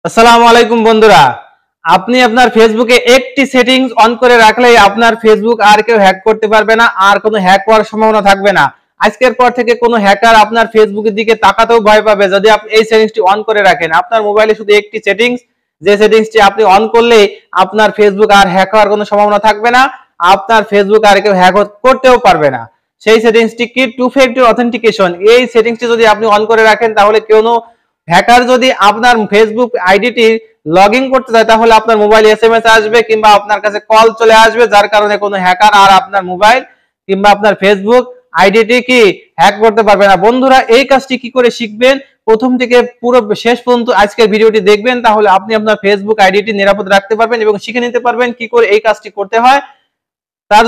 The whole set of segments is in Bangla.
আসসালামু আলাইকুম বন্ধুরা, আপনি আপনার ফেসবুকে একটি সেটিংস অন করে রাখলেই আপনার ফেসবুক আর কেউ হ্যাক করতে পারবে না, আর কোনো হ্যাক হওয়ার সম্ভাবনা থাকবে না। আজকের পর থেকে কোনো হ্যাকার আপনার ফেসবুকের দিকে তাকাতেও ভয় পাবে যদি আপনি এই সেটিংসটি অন করে রাখেন। আপনার মোবাইলে শুধু একটি সেটিংস, যে সেটিংসটি আপনি অন করলেই আপনার ফেসবুক আর হ্যাক হওয়ার কোনো সম্ভাবনা থাকবে না, আপনার ফেসবুক আর কেউ হ্যাক করতেও পারবে না। সেই সেটিংসটি কি? Two factor authentication. এই সেটিংসটি যদি আপনি অন করে রাখেন তাহলে কোনো হ্যাকার যদি আপনার ফেসবুক আইডিটি লগ ইন করতে চায় তাহলে আপনার মোবাইলে এসএমএস আসবে কিংবা আপনার কাছে কল চলে আসবে, যার কারণে কোনো হ্যাকার আর আপনার মোবাইল কিংবা আপনার ফেসবুক আইডিটি কি হ্যাক করতে পারবে না। বন্ধুরা, এই কাজটি কি করে শিখবেন, প্রথম থেকে পুরো শেষ পর্যন্ত আজকের ভিডিওটি দেখবেন, তাহলে আপনি আপনার ফেসবুক আইডিটি নিরাপদ রাখতে পারবেন এবং শিখে নিতে পারবেন কি করে এই কাজটি করতে হয়। তার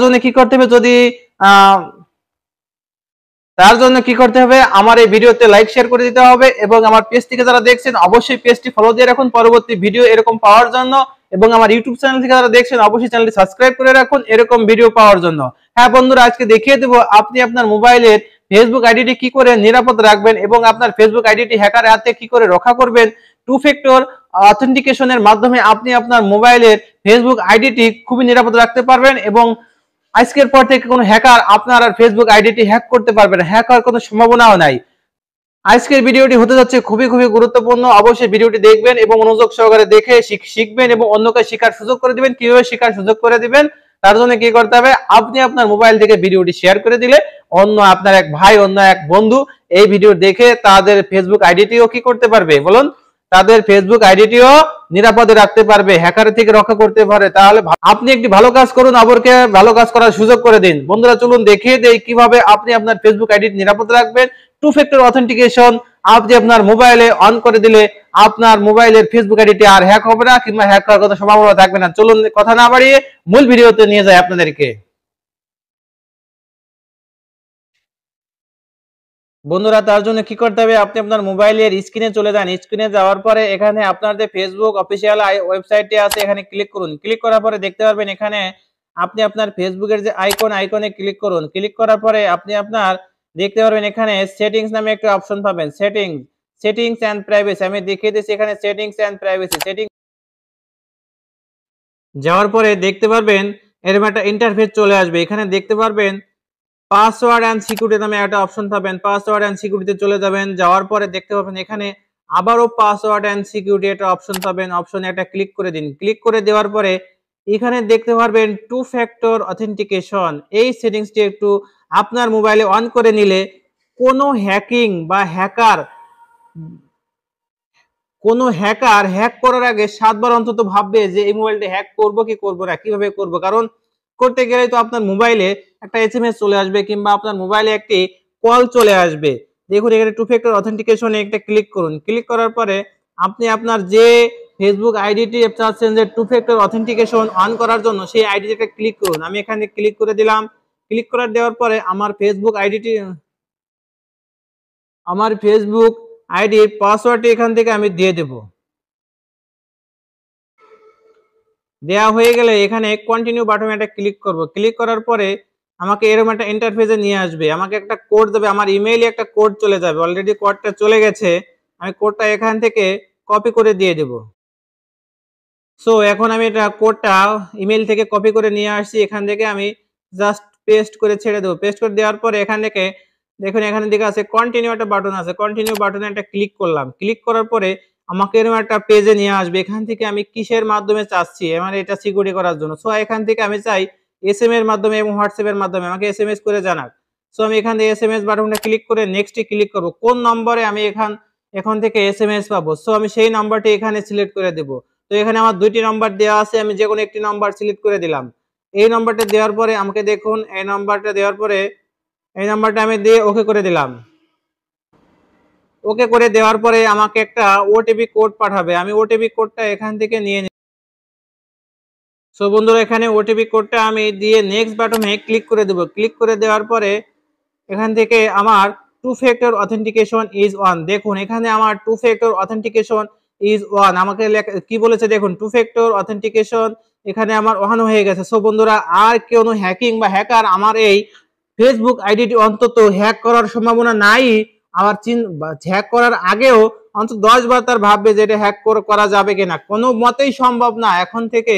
জন্য কি করতে হবে, আমার এই ভিডিওতে লাইক শেয়ার করে দিতে হবে এবং আমার পেজ থেকে যারা দেখছেন অবশ্যই পেজটি ফলো দিয়ে রাখুন পরবর্তী ভিডিও এরকম পাওয়ার জন্য, এবং আমার ইউটিউব চ্যানেল থেকে যারা দেখছেন অবশ্যই চ্যানেলটি সাবস্ক্রাইব করে রাখুন এরকম ভিডিও পাওয়ার জন্য। হ্যাঁ বন্ধুরা, আজকে দেখিয়ে দেব আপনি আপনার মোবাইলের ফেসবুক আইডিটি কি করে নিরাপদ রাখবেন এবং আপনার ফেসবুক আইডিটি হ্যাকারের হাতে কি করে রক্ষা করবেন। টু ফ্যাক্টর অথেন্টিকেশনের মাধ্যমে আপনি আপনার মোবাইলের ফেসবুক আইডিটি খুবই নিরাপদ রাখতে পারবেন এবং আজকের পর থেকে কোনো হ্যাকার আপনার আর ফেসবুক আইডিটি হ্যাক করতে পারবে না, হ্যাক হওয়ার কোনো সম্ভাবনাও নাই। আজকের ভিডিওটি হতে যাচ্ছে খুবই গুরুত্বপূর্ণ। অবশ্যই ভিডিওটি দেখবেন এবং মনোযোগ সহকারে দেখে শিখবেন এবং অন্যকে শেখার সুযোগ করে দিবেন। কিভাবে শেখার সুযোগ করে দিবেন তার জন্য কি করতে হবে, আপনি আপনার মোবাইল থেকে ভিডিওটি শেয়ার করে দিলে অন্য আপনার এক ভাই, অন্য এক বন্ধু এই ভিডিও দেখে তাদের ফেসবুক আইডিটিও কি করতে পারবে, বলুন, তাদের ফেসবুক আইডিটিও নিরাপদে রাখতে পারবে, হ্যাকার থেকে রক্ষা করতে পারে। তাহলে আপনি একটি ভালো কাজ করুন, অপরকে ভালো কাজ করার সুযোগ করে দিন। বন্ধুরা, চলুন দেখিয়ে দেই কিভাবে আপনি আপনার ফেসবুক আইডি নিরাপদ রাখবেন। টু ফ্যাক্টর অথেন্টিকেশন আপনি আপনার মোবাইলে অন করে দিলে আপনার মোবাইলের ফেসবুক আইডিটি আর হ্যাক হবে না কিংবা হ্যাক করার কোনো সম্ভাবনা থাকবে না। চলুন কথা না বাড়িয়ে মূল ভিডিওতে নিয়ে যাই আপনাদেরকে। বন্ধুরা, তার জন্য কি করতে হবে, আপনি আপনার মোবাইলের স্ক্রিনে চলে যান। স্ক্রিনে যাওয়ার পরে এখানে আপনার যে ফেসবুক অফিসিয়াল ওয়েবসাইটটি আছে এখানে ক্লিক করুন। ক্লিক করার পরে দেখতে পারবেন এখানে আপনি আপনার ফেসবুকের যে আইকনে ক্লিক করুন। ক্লিক করার পরে আপনি আপনার দেখতে পারবেন এখানে সেটিংস নামে একটা অপশন পাবেন, সেটিংস এন্ড প্রাইভেসি। আমি দেখিয়ে দিচ্ছি এখানে সেটিংস এন্ড প্রাইভেসি। যাওয়ার পরে দেখতে পারবেন এরকম একটা ইন্টারফেস চলে আসবে। এখানে দেখতে পারবেন পাসওয়ার্ড এন্ড সিকিউরিটি নামে একটা অপশন পাবেন। পাসওয়ার্ড এন্ড সিকিউরিটিতে চলে যাবেন। যাওয়ার পরে দেখতে পাবেন এখানে আবারও পাসওয়ার্ড এন্ড সিকিউরিটি একটা অপশন পাবেন। অপশনে একটা ক্লিক করে দিন। ক্লিক করে দেওয়ার পরে এখানে দেখতে পারবেন টু ফ্যাক্টর অথেন্টিকেশন। এই সেটিংসটি একটু আপনার মোবাইলে অন করে নিলে কোনো হ্যাকিং বা হ্যাকার হ্যাক করার আগে 7 বার অন্তত ভাববে যে এই মোবাইলটা হ্যাক করব কি করব না, কিভাবে করব। কারণ করতে গেলেই তো আপনার মোবাইলে একটা এসএমএস চলে আসবে কিংবা আপনার মোবাইলে একটি কল চলে আসবে। দেখুন এখানে টু ফ্যাক্টর অথেন্টিকেশনে একটা ক্লিক করুন। ক্লিক করার পরে আপনি আপনার যে ফেসবুক আইডিটি চাচ্ছেন যে টু ফ্যাক্টর অথেন্টিকেশন অন করার জন্য, সেই আইডিটা ক্লিক করুন। আমি এখানে ক্লিক করে দিলাম। ক্লিক করে দেওয়ার পরে আমার ফেসবুক আইডির পাসওয়ার্ডটি এখান থেকে আমি দিয়ে দেব। দেয়া হয়ে গেলে এখানে কন্টিনিউ বাটনে একটা ক্লিক করব। ক্লিক করার পরে আমাকে এরকম একটা ইন্টারফেসে নিয়ে আসবে। আমাকে একটা কোড দেবে, আমার ইমেইলে একটা কোড চলে যাবে। অলরেডি কোডটা চলে গেছে। আমি কোডটা এখান থেকে কপি করে দিয়ে দেব। সো এখন আমি এটা কোডটা ইমেইল থেকে কপি করে নিয়ে আসছি। এখান থেকে আমি জাস্ট পেস্ট করে ছেড়ে দেব। পেস্ট করে দেওয়ার পরে এখান থেকে দেখুন এখানে দিকে আছে কন্টিনিউ একটা বাটন আছে। কন্টিনিউ বাটনে একটা ক্লিক করলাম। ক্লিক করার পরে আমাকে এরকম একটা পেজে নিয়ে আসবে। এখান থেকে আমি কিসের মাধ্যমে চাচ্ছি মানে এটা সিকিউরিটি করার জন্য। সো এখান থেকে আমি চাই এসএমএস এর মাধ্যমে এবং হোয়াটসঅ্যাপ এর মাধ্যমে আমাকে এসএমএস করে জানাক। সো আমি এখান থেকে এসএমএস বাটনটা ক্লিক করে নেক্সটে ক্লিক করব। কোন নম্বরে আমি এখন থেকে এসএমএস পাবো, সো আমি সেই নাম্বারটি এখানে সিলেক্ট করে দেব। তো এখানে আমার দুইটি নাম্বার দেওয়া আছে, আমি যে কোনো একটি নাম্বার সিলেক্ট করে দিলাম। এই নাম্বারটা দেওয়ার পরে আমাকে দেখুন এই নাম্বারটা দেওয়ার পরে এই নাম্বারটা আমি দিয়ে ওকে করে দিলাম। ওকে করে দেওয়ার পরে আমাকে একটা ওটিপি কোড পাঠাবে। আমি ওটিপি কোডটা এখান থেকে নিয়ে নিই। সো বন্ধুরা, এখানে ওটিপি কোডটা আমি দিয়ে নেক্সট বাটনে ক্লিক করে দেব। ক্লিক করে দেওয়ার পরে এখান থেকে আমার two factor authentication is on. দেখুন এখানে আমার two factor authentication is on আমাকে কি বলেছে দেখুন, টু ফ্যাক্টর অথেন্টিকেশন এখানে আমার অন হয়ে গেছে। সো বন্ধুরা, আর কোনো হ্যাকিং বা হ্যাকার আমার এই ফেসবুক আইডিটি অন্তত হ্যাক করার সম্ভাবনা নাই। আবার হ্যাক করার আগেও অন্তত 10 বার তার ভাববে যে এটা হ্যাক করা যাবে কিনা, কোনো মতেই সম্ভব না এখন থেকে।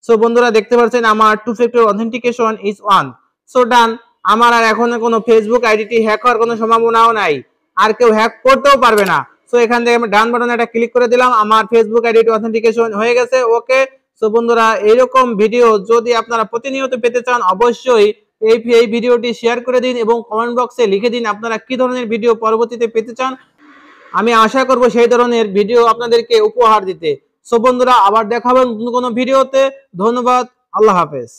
সো বন্ধুরা দেখতে পাচ্ছেন আমার 2 factor authentication is on. So done, আমার আর এখন কোনো ফেসবুক আইডিটি হ্যাক হওয়ার কোনো সম্ভাবনাও নাই, আর কেউ হ্যাক করতেও পারবে না। সো এখান থেকে আমি ডান বাটনে একটা ক্লিক করে দিলাম, আমার ফেসবুক আইডিটি অথেন্টিকেশন হয়ে গেছে। ওকে। সো বন্ধুরা এরকম ভিডিও যদি আপনারা প্রতিনিয়ত পেতে চান, অবশ্যই এই ভিডিওটি শেয়ার করে দিন এবং কমেন্ট বক্সে লিখে দিন আপনারা কি ধরনের ভিডিও পরবর্তীতে পেতে চান। আমি আশা করব সেই ধরনের ভিডিও আপনাদেরকে উপহার দিতে। সো বন্ধুরা আবার দেখা হবে নতুন কোনো ভিডিওতে। ধন্যবাদ, আল্লাহ হাফেজ।